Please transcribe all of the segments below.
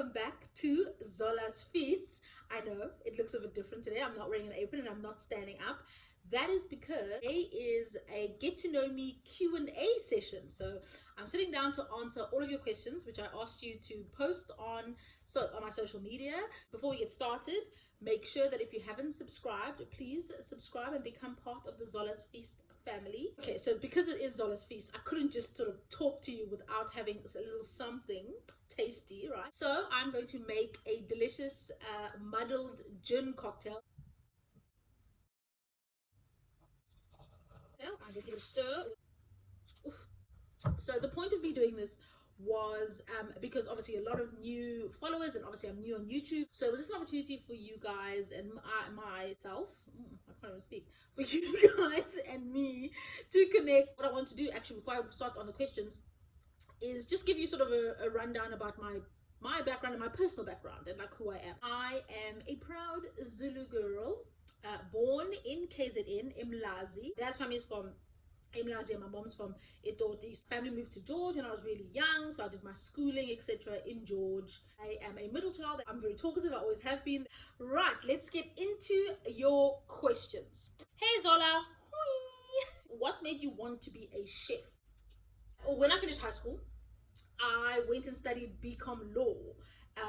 welcome back to Zola's Feasts. I know it looks a bit different today. I'm not wearing an apron and I'm not standing up. That is because today is a get to know me Q&A session. So I'm sitting down to answer all of your questions, which I asked you to post on my social media. Before we get started, make sure that if you haven't subscribed, please subscribe and become part of the Zola's Feast family. Okay, so because it is Zola's Feast, I couldn't just sort of talk to you without having a little something tasty, right? So I'm going to make a delicious muddled gin cocktail. I'm going to give it a stir. So the point of me doing this was because obviously a lot of new followers, and obviously I'm new on YouTube, so it was just an opportunity for you guys and myself, I can't even speak, for you guys and me to connect. What I want to do actually before I start on the questions is just give you sort of a rundown about my background and my personal background and like who I am. I am a proud Zulu girl, born in KZN, Mlazi. Dad's family is from Mlazi and my mom's from Etoti. Family moved to George when I was really young, so I did my schooling, etc. in George. I am a middle child. I'm very talkative, I always have been. Right, let's get into your questions. Hey Zola, what made you want to be a chef? When I finished high school, I went and studied BCom law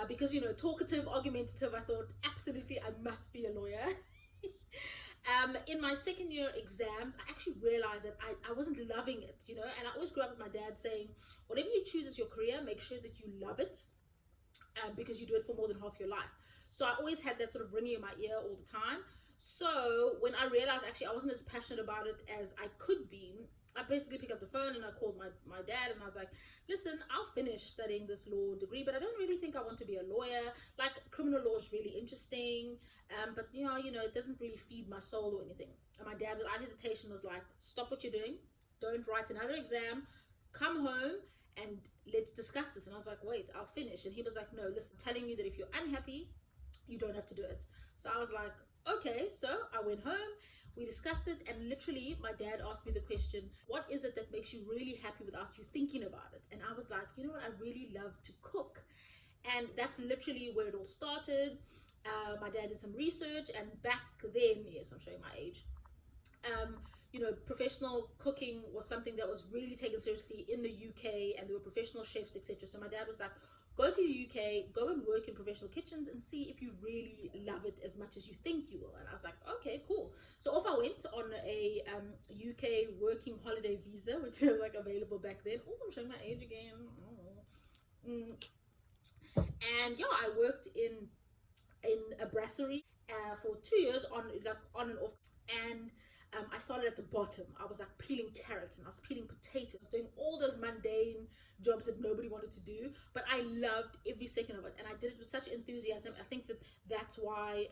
because, you know, talkative, argumentative, I thought absolutely I must be a lawyer. In my second year exams, I actually realized that I wasn't loving it, you know, and I always grew up with my dad saying, whatever you choose as your career, make sure that you love it because you do it for more than half your life. So I always had that sort of ringing in my ear all the time. So when I realized actually I wasn't as passionate about it as I could be, I basically picked up the phone and I called my dad and I was like, listen, I'll finish studying this law degree, but I don't really think I want to be a lawyer. Like, criminal law is really interesting, but you know, it doesn't really feed my soul or anything. And my dad, without hesitation, was like, stop what you're doing, don't write another exam, come home and let's discuss this. And I was like, wait, I'll finish. And he was like, no, listen, I'm telling you that if you're unhappy, you don't have to do it. So I was like, okay. So I went home, we discussed it, and literally my dad asked me the question, what is it that makes you really happy without you thinking about it? And I was like, you know what, I really love to cook. And that's literally where it all started. My dad did some research, and back then, yes, I'm showing my age, you know, professional cooking was something that was really taken seriously in the UK, and there were professional chefs, etc. So my dad was like, go to the UK, go and work in professional kitchens and see if you really love it as much as you think you will. And I was like, okay, cool. So off I went on a UK working holiday visa, which was like available back then. Oh, I'm showing my age again. And yeah, I worked in a brasserie for 2 years on and off, and I started at the bottom. I was like peeling carrots and I was peeling potatoes, doing all those mundane jobs that nobody wanted to do, but I loved every second of it, and I did it with such enthusiasm. I think that's why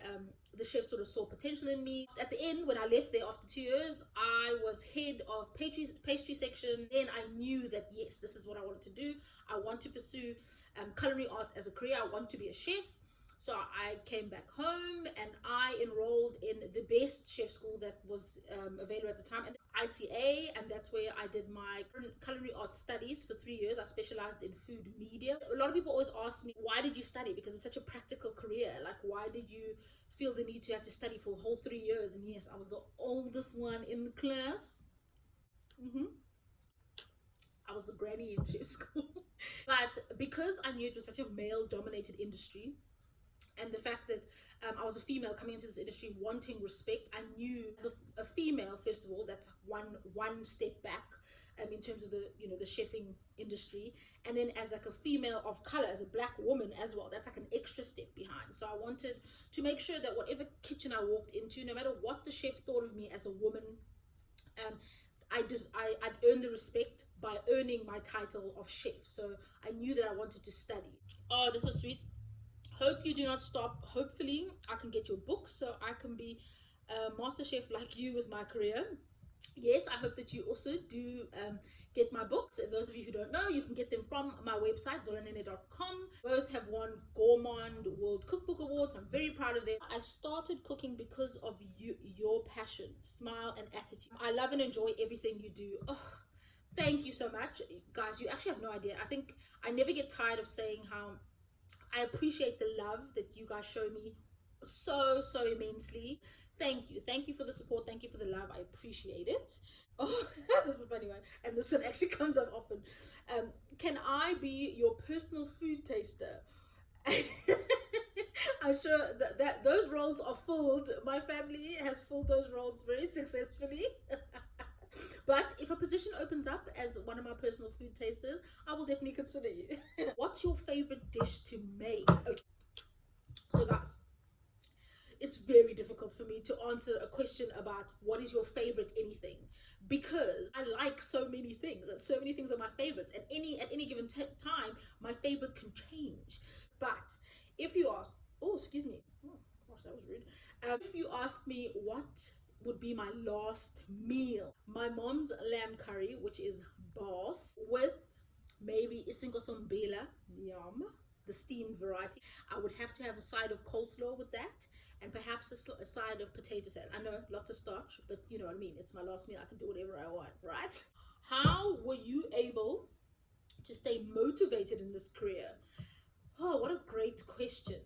the chef sort of saw potential in me. At the end, when I left there after 2 years, I was head of pastry section. Then I knew that yes, this is what I wanted to do. I want to pursue culinary arts as a career. I want to be a chef. So I came back home and I enrolled in the best chef school that was available at the time, and ICA, and that's where I did my culinary arts studies for 3 years. I specialized in food media. A lot of people always ask me, why did you study? Because it's such a practical career. Like, why did you feel the need to have to study for a whole 3 years? And yes, I was the oldest one in the class. I was the granny in chef school. But because I knew it was such a male-dominated industry, and the fact that I was a female coming into this industry wanting respect, I knew as a female, first of all, that's one step back in terms of the chefing industry, and then as like a female of color, as a black woman as well, that's like an extra step behind. So I wanted to make sure that whatever kitchen I walked into, no matter what the chef thought of me as a woman, I'd earn the respect by earning my title of chef. So I knew that I wanted to study. Oh, this is sweet. Hope you do not stop. Hopefully I can get your book so I can be a master chef like you with my career. Yes, I hope that you also do get my books. And those of you who don't know, you can get them from my website, zolanene.com. Both have won Gourmand World Cookbook Awards. I'm very proud of them. I started cooking because of your passion, smile and attitude. I love and enjoy everything you do. Oh, thank you so much. Guys, you actually have no idea. I think I never get tired of saying how I appreciate the love that you guys show me so, so immensely. Thank you for the support, thank you for the love, I appreciate it. Oh, this is a funny one, and this one actually comes up often. Can I be your personal food taster? I'm sure that those roles are filled. My family has filled those roles very successfully. But if a position opens up as one of my personal food tasters, I will definitely consider you. What's your favorite dish to make? Okay, so guys, it's very difficult for me to answer a question about what is your favorite anything, because I like so many things and so many things are my favorites, and at any given time my favorite can change. But if you ask, oh excuse me, oh gosh, that was rude. If you asked me what would be my last meal, my mom's lamb curry, which is boss, with maybe isingosombela, yum, the steamed variety. I would have to have a side of coleslaw with that, and perhaps a side of potato salad. I know, lots of starch, but you know what I mean. It's my last meal. I can do whatever I want, right? How were you able to stay motivated in this career? Oh, what a great question.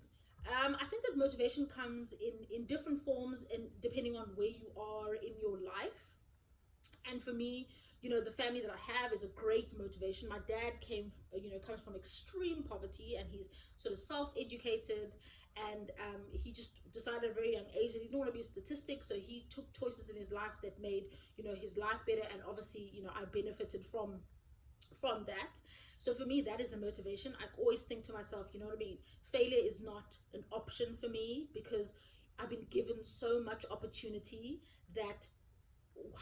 I think that motivation comes in different forms and depending on where you are in your life. And for me, you know, the family that I have is a great motivation. My dad comes from extreme poverty, and he's sort of self-educated, and he just decided at a very young age that he didn't want to be a statistic, so he took choices in his life that made, you know, his life better, and obviously, you know, I benefited from that. So for me, that is a motivation. I always think to myself, you know what I mean, failure is not an option for me, because I've been given so much opportunity that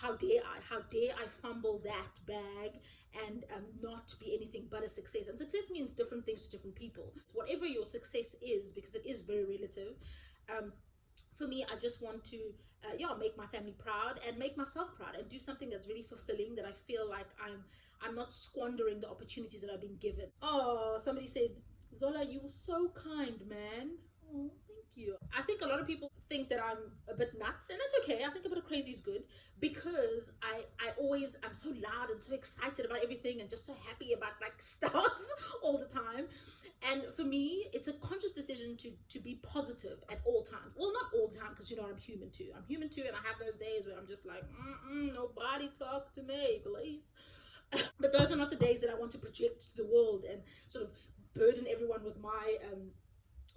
how dare I fumble that bag and not be anything but a success. And success means different things to different people. So whatever your success is, because it is very relative, for me, I just want to make my family proud and make myself proud and do something that's really fulfilling, that I feel like I'm not squandering the opportunities that I've been given. Oh, somebody said, Zola, you were so kind, man. Oh, thank you. I think a lot of people think that I'm a bit nuts, and that's okay. I think a bit of crazy is good, because I'm so loud and so excited about everything and just so happy about like stuff all the time. And for me, it's a conscious decision to be positive at all times. Well, not all the time, because you know I'm human too. I'm human too, and I have those days where I'm just like, nobody talk to me, please. But those are not the days that I want to project to the world and sort of burden everyone with my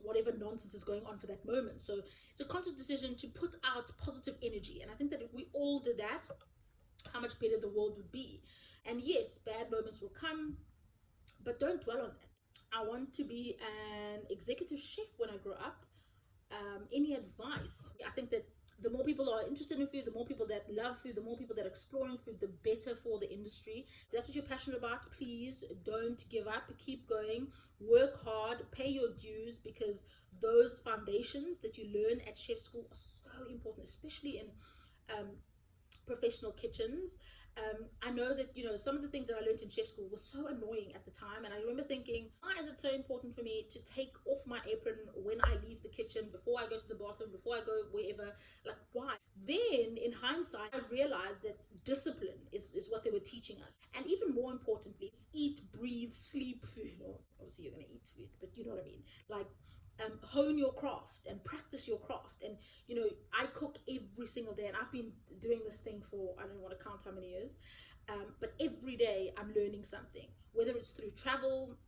whatever nonsense is going on for that moment. So it's a conscious decision to put out positive energy, and I think that if we all did that, how much better the world would be. And yes, bad moments will come, but don't dwell on that. I want to be an executive chef when I grow up. Any advice? I think that the more people are interested in food, the more people that love food, the more people that are exploring food, the better for the industry. If that's what you're passionate about, please don't give up. Keep going. Work hard. Pay your dues, because those foundations that you learn at chef school are so important, especially in professional kitchens. I know that, you know, some of the things that I learned in chef school was so annoying at the time, and I remember thinking, why is it so important for me to take off my apron when I leave the kitchen, before I go to the bathroom, before I go wherever? Like, why? Then in hindsight, I realized that discipline is what they were teaching us. And even more importantly, it's eat, breathe, sleep food. Or obviously you're going to eat food, but you know what I mean. Like, hone your craft and practice your craft. And you know, I cook every single day, and I've been doing this thing for, I don't want to count how many years, but every day I'm learning something, whether it's through travel,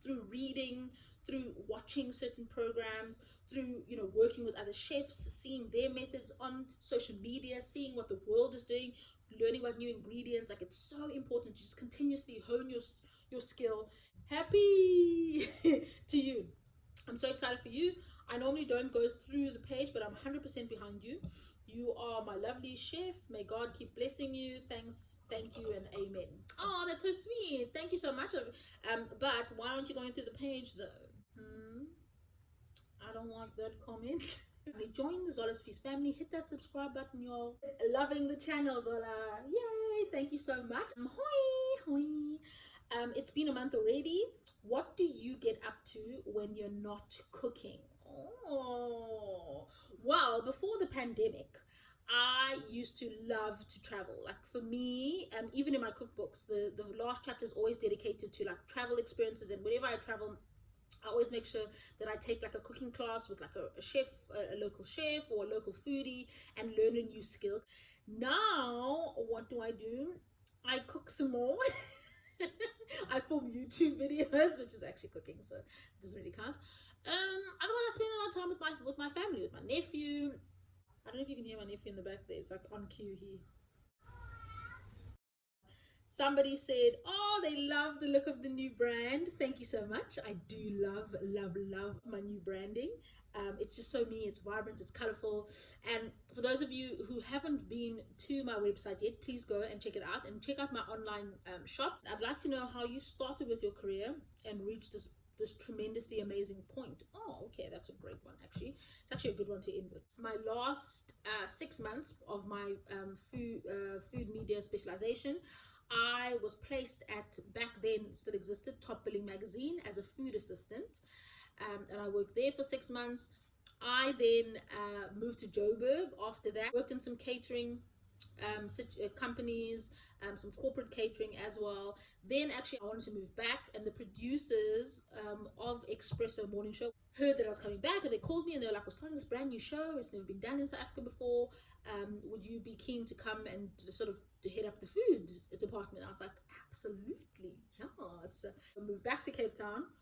through reading, through watching certain programs, through, you know, working with other chefs, seeing their methods on social media, seeing what the world is doing, learning about new ingredients. Like, it's so important to just continuously hone your skill. Happy to you. I'm so excited for you. I normally don't go through the page, but I'm 100% behind you. You are my lovely chef. May God keep blessing you. Thanks, thank you, and amen. Oh, that's so sweet. Thank you so much. But why aren't you going through the page though? I don't like that comment. Join the Zola's Feast family. Hit that subscribe button, y'all. Loving the channel, Zola. Yay! Thank you so much. Hoi. It's been a month already. What do you get up to when you're not cooking? Oh, well, before the pandemic, I used to love to travel. Like, for me, even in my cookbooks, the last chapter is always dedicated to like travel experiences, and whenever I travel, I always make sure that I take like a cooking class with like a chef, a local chef or a local foodie, and learn a new skill. Now, what do? I cook some more. I film YouTube videos, which is actually cooking, so it doesn't really count. Otherwise, I spend a lot of time with my family, with my nephew. I don't know if you can hear my nephew in the back there. It's like on cue. Somebody said, "Oh, they love the look of the new brand." Thank you so much. I do love my new branding. It's just so me. It's vibrant. It's colorful. And for those of you who haven't been to my website yet, please go and check it out and check out my online shop. I'd like to know how you started with your career and reached this tremendously amazing point. Oh, okay, that's a great one. Actually, it's actually a good one to end with. My last 6 months of my food media specialization, I was placed at, back then still existed, Top Billing magazine as a food assistant, and I worked there for 6 months. I then moved to Joburg after that, worked in some catering companies, some corporate catering as well. Then actually I wanted to move back, and the producers of Espresso morning show heard that I was coming back, and they called me and they were like, "We're starting this brand new show, it's never been done in South Africa before, would you be keen to come and sort of head up the food department?" I was like, absolutely, yes. I moved back to Cape Town,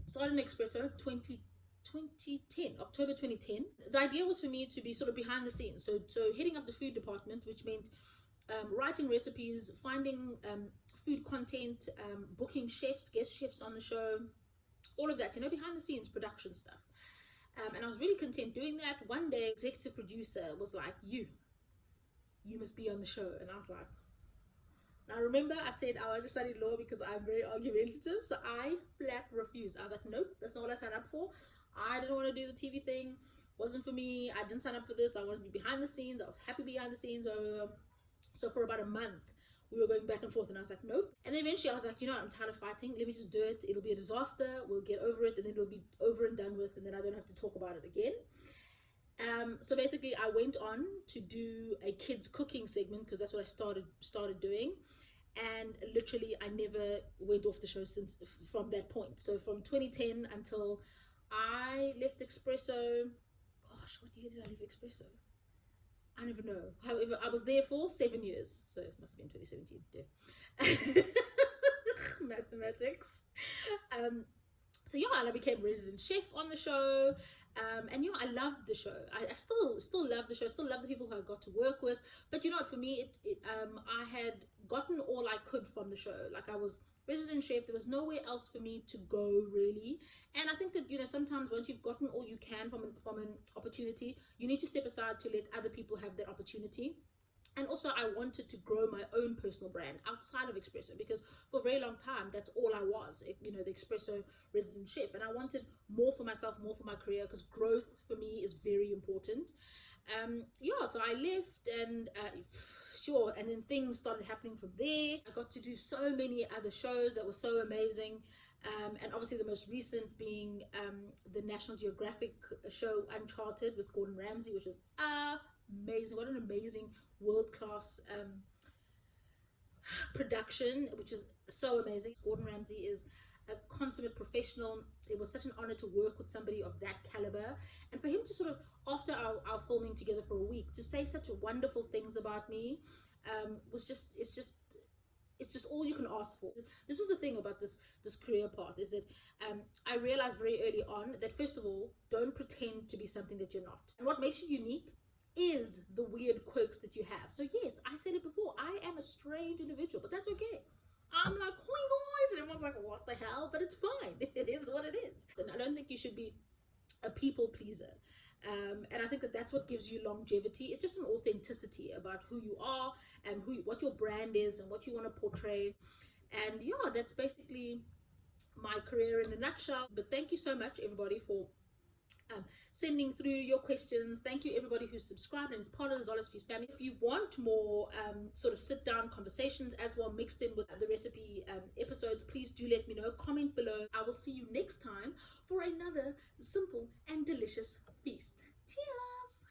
started in Espresso 2010, October 2010. The idea was for me to be sort of behind the scenes, so heading up the food department, which meant writing recipes, finding food content, booking chefs, guest chefs on the show, all of that, behind the scenes production stuff. And I was really content doing that. One day, executive producer was like, you must be on the show. And I was like, now remember, I said I want to study law because I'm very argumentative, so I flat refused. I was like, nope, that's not what I signed up for. I didn't want to do the TV thing. Wasn't for me. I didn't sign up for this. I wanted to be behind the scenes. I was happy behind the scenes. So for about a month, we were going back and forth, and I was like, nope. And then eventually I was like, I'm tired of fighting. Let me just do it. It'll be a disaster. We'll get over it, and then it'll be over and done with, and then I don't have to talk about it again. So basically I went on to do a kids cooking segment because that's what I started doing. And literally I never went off the show since, from that point. So from 2010 until I left Espresso, gosh, what year did I leave Espresso? I never know. However, I was there for 7 years, so it must have been 2017. Yeah. Mathematics. So yeah, and I became resident chef on the show, and I loved the show. I still love the show. Still love the people who I got to work with. But for me, I had gotten all I could from the show. Like, I was resident chef. There was nowhere else for me to go, really. And I think that sometimes once you've gotten all you can from an opportunity, you need to step aside to let other people have that opportunity. And also I wanted to grow my own personal brand outside of Espresso, because for a very long time that's all I was, the Espresso resident chef. And I wanted more for myself, more for my career, because growth for me is very important. So I left, and sure, and then things started happening from there. I got to do so many other shows that were so amazing, and obviously the most recent being the National Geographic show Uncharted with Gordon Ramsay, which was amazing. What an amazing world-class production, which is so amazing. Gordon Ramsay is a consummate professional. It was such an honor to work with somebody of that caliber, and for him to sort of, after our filming together for a week, to say such wonderful things about me, was just, it's just all you can ask for. This is the thing about this career path, is that I realized very early on that, first of all, don't pretend to be something that you're not. And what makes you unique is the weird quirks that you have. So yes, I said it before, I am a strange individual, but that's okay. I'm like, "Hi guys," and everyone's like, "What the hell?" But it's fine. It is what it is. And I don't think you should be a people pleaser. And I think that that's what gives you longevity. It's just an authenticity about who you are and what your brand is and what you want to portray. And yeah, that's basically my career in a nutshell. But thank you so much, everybody, for sending through your questions. Thank you everybody who's subscribed and is part of the Zola family. If you want more sort of sit down conversations as well, mixed in with the recipe episodes, please do let me know. Comment below. I will see you next time for another simple and delicious feast. Cheers.